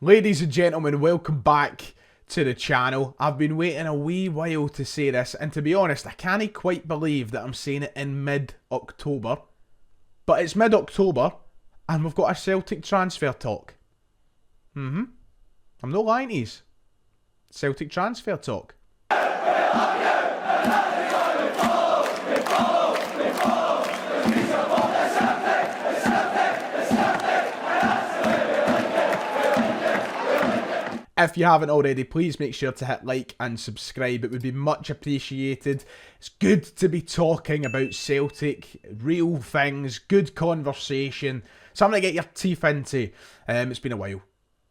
Ladies and gentlemen, welcome back to the channel. I've been waiting a wee while to say this, and to be honest, I can't quite believe that I'm saying it in mid-October. But it's mid-October, and we've got a Celtic transfer talk. I'm not lying to you. Celtic transfer talk. If you haven't already, please make sure to hit like and subscribe. It would be much appreciated. It's good to be talking about Celtic, real things, good conversation, something to get your teeth into. It's been a while.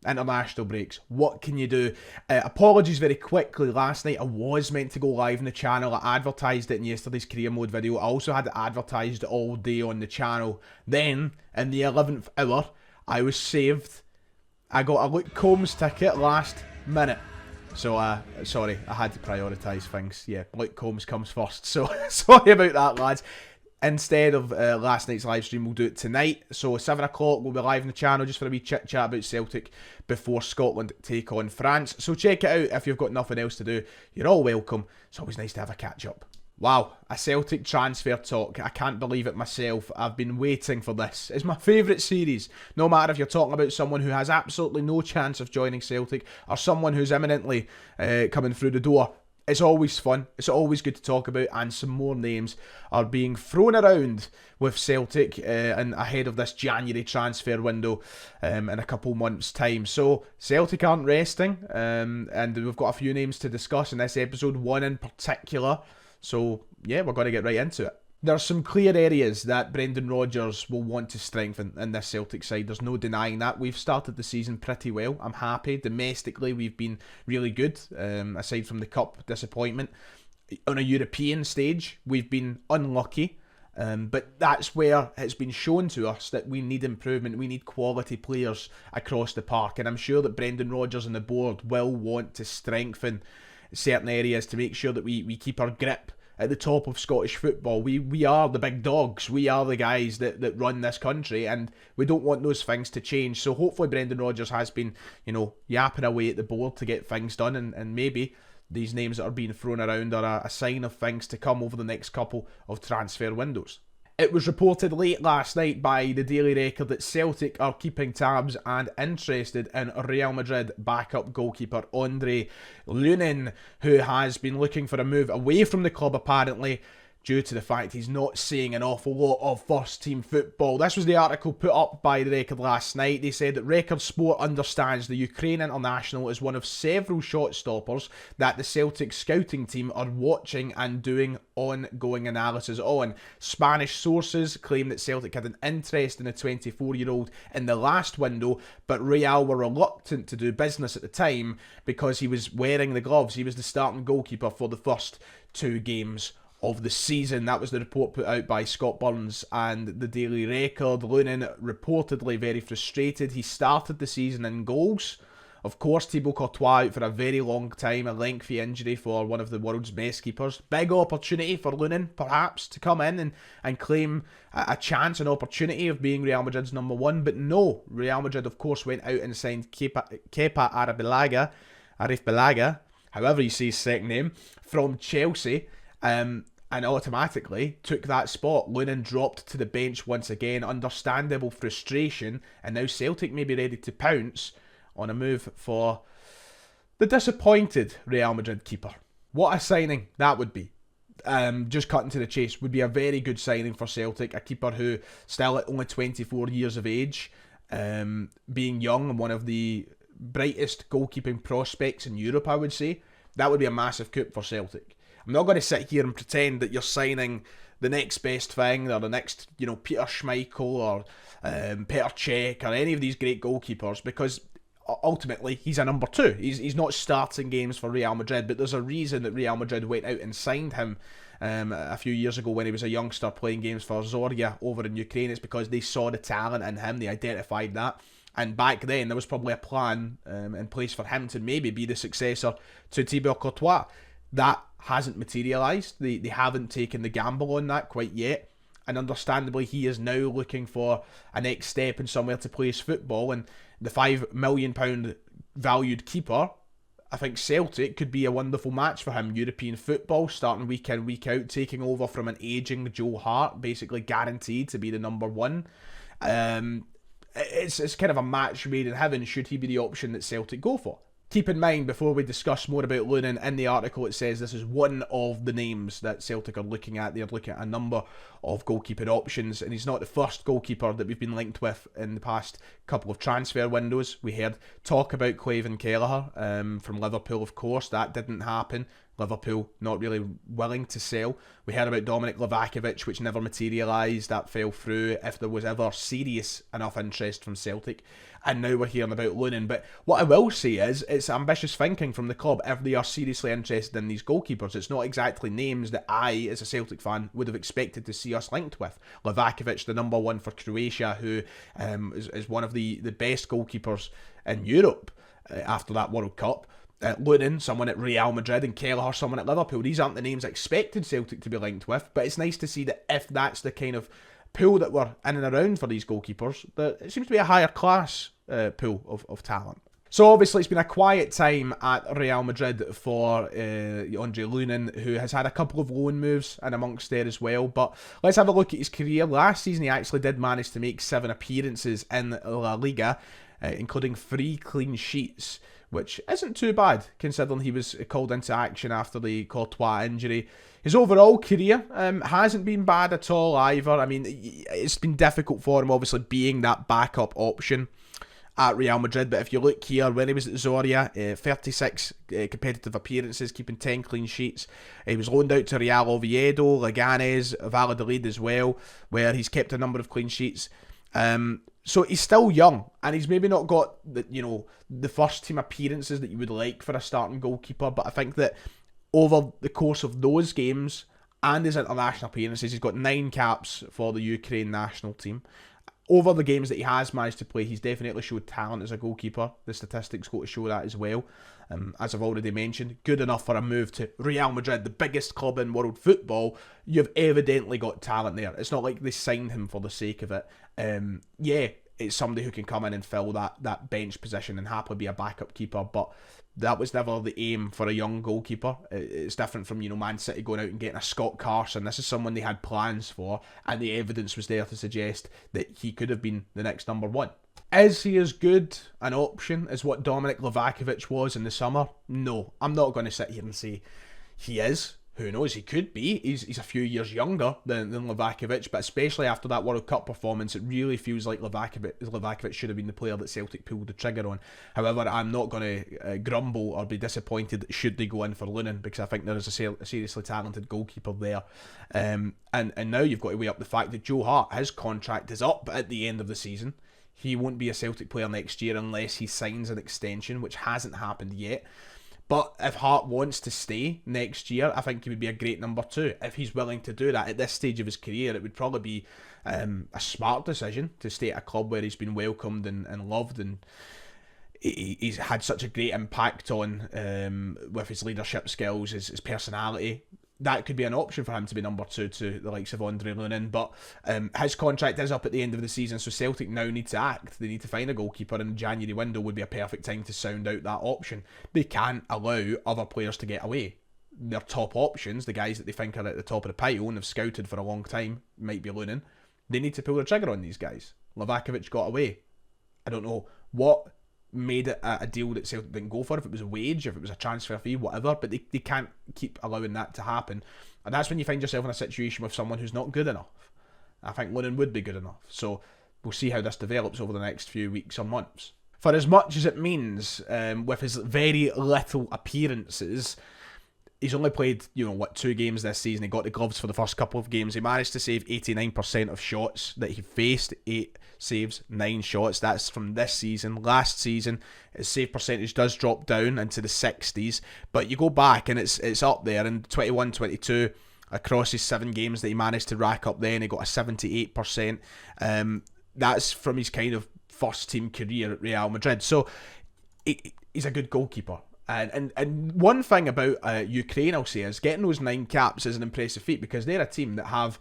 International breaks. What can you do? Apologies very quickly. Last night I was meant to go live on the channel. I advertised it in yesterday's career mode video. I also had it advertised all day on the channel. Then, in the 11th hour, I was saved. I got a Luke Combs ticket last minute. So, sorry, I had to prioritise things. Yeah, Luke Combs comes first. So, sorry about that, lads. Instead of last night's live stream, we'll do it tonight. So, 7 o'clock, we'll be live on the channel just for a wee chit-chat about Celtic before Scotland take on France. So, check it out if you've got nothing else to do. You're all welcome. It's always nice to have a catch-up. Wow, a Celtic transfer talk. I can't believe it myself. I've been waiting for this. It's my favourite series. No matter if you're talking about someone who has absolutely no chance of joining Celtic or someone who's imminently coming through the door. It's always fun. It's always good to talk about, and some more names are being thrown around with Celtic and ahead of this January transfer window in a couple months' time. So Celtic aren't resting, and we've got a few names to discuss in this episode, one in particular. So, yeah, we're going to get right into it. There are some clear areas that Brendan Rodgers will want to strengthen in this Celtic side. There's no denying that. We've started the season pretty well. I'm happy. Domestically, we've been really good, aside from the cup disappointment. On a European stage, we've been unlucky. But that's where it's been shown to us that we need improvement. We need quality players across the park. And I'm sure that Brendan Rodgers and the board will want to strengthen certain areas to make sure that we keep our grip at the top of Scottish football. We are the big dogs. We are the guys that run this country, and we don't want those things to change. So hopefully Brendan Rodgers has been, yapping away at the board to get things done, and maybe these names that are being thrown around are a sign of things to come over the next couple of transfer windows. It was reported late last night by the Daily Record that Celtic are keeping tabs and interested in Real Madrid backup goalkeeper Ondrej Lunin, who has been looking for a move away from the club apparently, due to the fact he's not seeing an awful lot of first-team football. This was the article put up by the Record last night. They said that Record Sport understands the Ukraine international is one of several shot stoppers that the Celtic scouting team are watching and doing ongoing analysis on. Spanish sources claim that Celtic had an interest in a 24-year-old in the last window, but Real were reluctant to do business at the time because he was wearing the gloves. He was the starting goalkeeper for the first 2 games of the season. That was the report put out by Scott Burns and the Daily Record. Lunin reportedly very frustrated. He started the season in goals. Of course, Thibaut Courtois out for a very long time, a lengthy injury for one of the world's best keepers. Big opportunity for Lunin, perhaps, to come in and claim a chance, an opportunity of being Real Madrid's number 1. But no, Real Madrid, of course, went out and signed Kepa Arrizabalaga, however you say his second name, from Chelsea. And automatically took that spot. Lunin dropped to the bench once again. Understandable frustration. And now Celtic may be ready to pounce on a move for the disappointed Real Madrid keeper. What a signing that would be. Just cutting to the chase, would be a very good signing for Celtic. A keeper who, still at only 24 years of age, being young and one of the brightest goalkeeping prospects in Europe, I would say. That would be a massive coup for Celtic. I'm not going to sit here and pretend that you're signing the next best thing or the next, Peter Schmeichel or Petr Cech or any of these great goalkeepers, because ultimately he's a number 2. He's not starting games for Real Madrid, but there's a reason that Real Madrid went out and signed him a few years ago when he was a youngster playing games for Zorya over in Ukraine. It's because they saw the talent in him, they identified that. And back then, there was probably a plan in place for him to maybe be the successor to Thibaut Courtois. That hasn't materialised. They haven't taken the gamble on that quite yet. And understandably, he is now looking for a next step and somewhere to play his football. And the £5 million valued keeper, I think Celtic could be a wonderful match for him. European football, starting week in, week out, taking over from an ageing Joe Hart, basically guaranteed to be the number one. It's kind of a match made in heaven should he be the option that Celtic go for. Keep in mind, before we discuss more about Lunin, in the article it says this is one of the names that Celtic are looking at. They're looking at a number of goalkeeper options, and he's not the first goalkeeper that we've been linked with in the past couple of transfer windows. We heard talk about Clayton Kelleher from Liverpool, of course. That didn't happen. Liverpool not really willing to sell. We heard about Dominic Livakovic, which never materialised. That fell through if there was ever serious enough interest from Celtic. And now we're hearing about Lunin. But what I will say is, it's ambitious thinking from the club if they are seriously interested in these goalkeepers. It's not exactly names that I, as a Celtic fan, would have expected to see us linked with. Livakovic, the number one for Croatia, who is one of the best goalkeepers in Europe after that World Cup. Lunin, someone at Real Madrid, and Kelleher, someone at Liverpool. These aren't the names I expected Celtic to be linked with, but it's nice to see that if that's the kind of pool that we're in and around for these goalkeepers, that it seems to be a higher class pool of talent. So obviously it's been a quiet time at Real Madrid for Andre Lunin, who has had a couple of loan moves and amongst there as well. But let's have a look at his career. Last season he actually did manage to make 7 appearances in La Liga, including 3 clean sheets, which isn't too bad considering he was called into action after the Courtois injury. His overall career hasn't been bad at all either. I mean, it's been difficult for him, obviously, being that backup option at Real Madrid. But if you look here, when he was at Zoria, 36 competitive appearances, keeping 10 clean sheets. He was loaned out to Real Oviedo, Leganes, Valladolid as well, where he's kept a number of clean sheets. So he's still young, and he's maybe not got the first team appearances that you would like for a starting goalkeeper, but I think that over the course of those games and his international appearances, he's got 9 caps for the Ukraine national team. Over the games that he has managed to play, he's definitely showed talent as a goalkeeper. The statistics go to show that as well. As I've already mentioned, good enough for a move to Real Madrid, the biggest club in world football. You've evidently got talent there. It's not like they signed him for the sake of it. It's somebody who can come in and fill that bench position and happily be a backup keeper, but that was never the aim for a young goalkeeper. It's different from, Man City going out and getting a Scott Carson. This is someone they had plans for, and the evidence was there to suggest that he could have been the next number one. Is he as good an option as what Dominic Livakovic was in the summer? No, I'm not going to sit here and say he is. Who knows, he could be. He's a few years younger than Livakovic, but especially after that World Cup performance, it really feels like Livakovic should have been the player that Celtic pulled the trigger on. However, I'm not going to grumble or be disappointed should they go in for Lunin, because I think there is a seriously talented goalkeeper there. And now you've got to weigh up the fact that Joe Hart, his contract is up at the end of the season. He won't be a Celtic player next year unless he signs an extension, which hasn't happened yet. But if Hart wants to stay next year, I think he would be a great number 2. If he's willing to do that at this stage of his career, it would probably be a smart decision to stay at a club where he's been welcomed and loved, and he's had such a great impact on with his leadership skills, his personality. That could be an option for him to be number 2 to the likes of Andre Lunin. But his contract is up at the end of the season, so Celtic now need to act. They need to find a goalkeeper, and the January window would be a perfect time to sound out that option. They can't allow other players to get away. Their top options, the guys that they think are at the top of the pile and have scouted for a long time, might be Lunin. They need to pull the trigger on these guys. Livakovic got away. I don't know what made it a deal that Celtic didn't go for, if it was a wage, if it was a transfer fee, whatever, but they can't keep allowing that to happen. And that's when you find yourself in a situation with someone who's not good enough. I think Lunin would be good enough, so we'll see how this develops over the next few weeks or months. For as much as it means, with his very little appearances, he's only played, 2 games this season. He got the gloves for the first couple of games. He managed to save 89% of shots that he faced. 8 saves, 9 shots. That's from this season. Last season, his save percentage does drop down into the 60s. But you go back and it's up there. In 21-22, across his 7 games that he managed to rack up then, he got a 78%. That's from his kind of first team career at Real Madrid. So he's a good goalkeeper. And one thing about Ukraine, I'll say, is getting those 9 caps is an impressive feat, because they're a team that have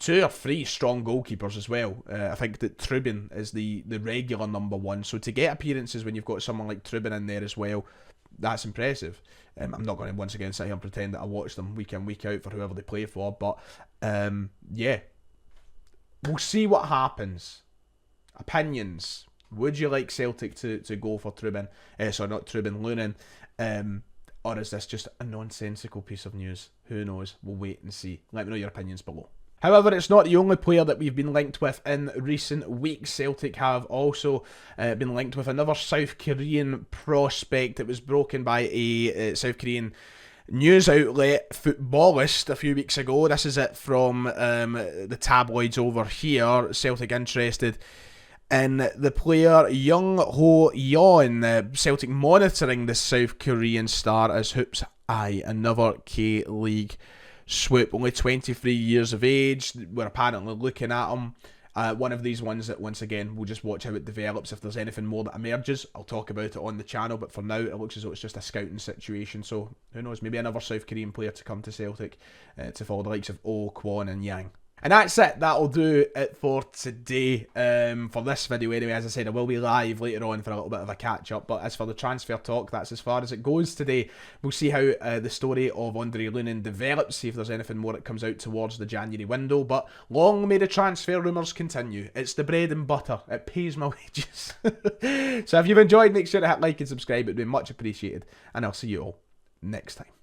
2 or 3 strong goalkeepers as well. I think that Trubin is the regular number 1. So to get appearances when you've got someone like Trubin in there as well, that's impressive. I'm not going to once again sit here and pretend that I watch them week in, week out for whoever they play for, but yeah. We'll see what happens. Opinions. Would you like Celtic to go for Trubin? Sorry, not Trubin, Lunin. Or is this just a nonsensical piece of news? Who knows? We'll wait and see. Let me know your opinions below. However, it's not the only player that we've been linked with in recent weeks. Celtic have also been linked with another South Korean prospect. It was broken by a South Korean news outlet, Footballist, a few weeks ago. This is it from the tabloids over here. Celtic interested in the player Young Ho Yeon. Celtic monitoring the South Korean star as hoops eye another K-League swoop. Only 23 years of age. We're apparently looking at him. One of these ones that, once again, we'll just watch how it develops. If there's anything more that emerges, I'll talk about it on the channel. But for now, it looks as though it's just a scouting situation. So, who knows, maybe another South Korean player to come to Celtic to follow the likes of Oh, Kwon and Yang. And that's it. That'll do it for today. For this video anyway, as I said, I will be live later on for a little bit of a catch-up. But as for the transfer talk, that's as far as it goes today. We'll see how the story of Andre Lunin develops, see if there's anything more that comes out towards the January window. But long may the transfer rumours continue. It's the bread and butter. It pays my wages. So if you've enjoyed, make sure to hit like and subscribe. It would be much appreciated. And I'll see you all next time.